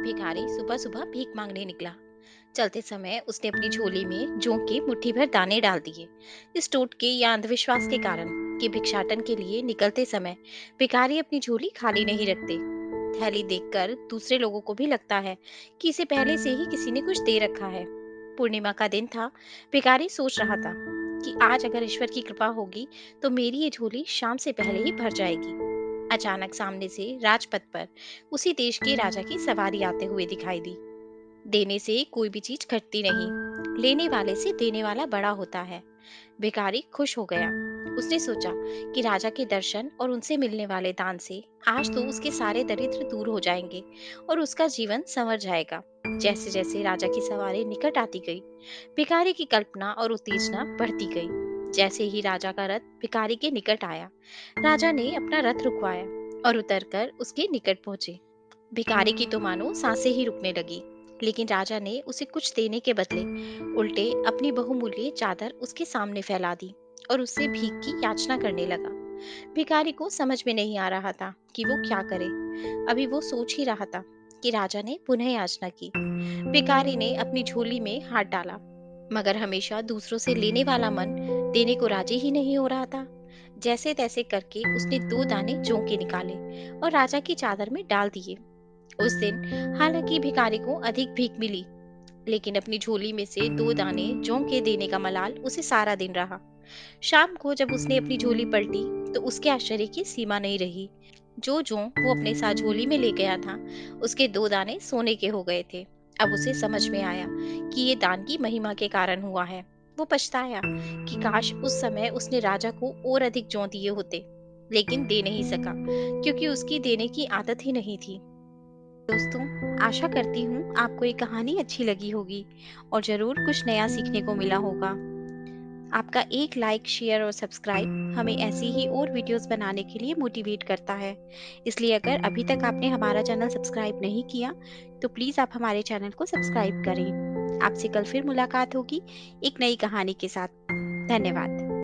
भिखारी सुबह सुबह भीख मांगने निकला। चलते समय उसने अपनी झोली में जौ के मुट्ठी भर दाने डाल दिए। इस टोटके या अंधविश्वास के कारण कि भिक्षाटन के लिए निकलते समय भिखारी अपनी झोली खाली नहीं रखते। थैली देखकर दूसरे लोगों को भी लगता है कि इसे पहले से ही किसी ने कुछ दे रखा है। पूर्णिमा का दिन था। भिखारी सोच रहा था कि आज अगर ईश्वर की कृपा होगी तो मेरी ये झोली शाम से पहले ही भर जाएगी। अचानक सामने से राजपथ पर उसी देश के राजा की सवारी आते हुए दिखाई दी। देने से कोई भी चीज घटती नहीं, लेने वाले से देने वाला बड़ा होता है। भिखारी खुश हो गया। उसने सोचा कि राजा के दर्शन और उनसे मिलने वाले दान से आज तो उसके सारे दरिद्र दूर हो जाएंगे और उसका जीवन संवर जाएगा। जैसे जैसे राजा की सवारी निकट आती गई, भिखारी की कल्पना और उत्तेजना बढ़ती गई। जैसे ही राजा का रथ भिखारी के निकट आया, राजा ने अपना रथ रुकवाया और उतरकर उसके निकट पहुंचे। भिखारी की तो मानो सांसें ही रुकने लगी। लेकिन राजा ने उसे कुछ देने के बदले उल्टे अपनी बहुमूल्य चादर उसके सामने फैला दी और उससे भीख की याचना करने लगा। भिखारी को समझ में नहीं आ रहा था कि वो क्या करे। अभी वो सोच ही रहा था कि राजा ने पुनः याचना की। भिखारी ने अपनी झोली में हाथ डाला, मगर हमेशा दूसरों से लेने वाला मन देने को राजी ही नहीं हो रहा था। जैसे तैसे करके उसने 2 दाने जौ के निकाले और राजा की चादर में डाल दिए। उस दिन हालांकि भिखारी को अधिक भीख मिली, लेकिन अपनी झोली में से 2 दाने जौ के देने का मलाल उसे सारा दिन रहा। शाम को जब उसने अपनी झोली पलटी तो उसके आश्चर्य की सीमा नहीं रही। जो जौ वो अपने साथ झोली में ले गया था, उसके 2 दाने सोने के हो गए थे। अब उसे समझ में आया कि ये दान की महिमा के कारण हुआ है। वो पछताया कि काश उस समय उसने राजा को और अधिक जौ दिए होते, लेकिन दे नहीं सका क्योंकि उसकी देने की आदत ही नहीं थी। दोस्तों, आशा करती हूँ आपको ये कहानी अच्छी लगी होगी और जरूर कुछ नया सीखने को मिला होगा। आपका एक लाइक, शेयर और सब्सक्राइब हमें ऐसी ही और वीडियोस बनाने के लिए मोटिवेट करता है। इसलिए अगर अभी तक आपने हमारा चैनल सब्सक्राइब नहीं किया तो प्लीज़ आप हमारे चैनल को सब्सक्राइब करें। आपसे कल फिर मुलाकात होगी एक नई कहानी के साथ। धन्यवाद।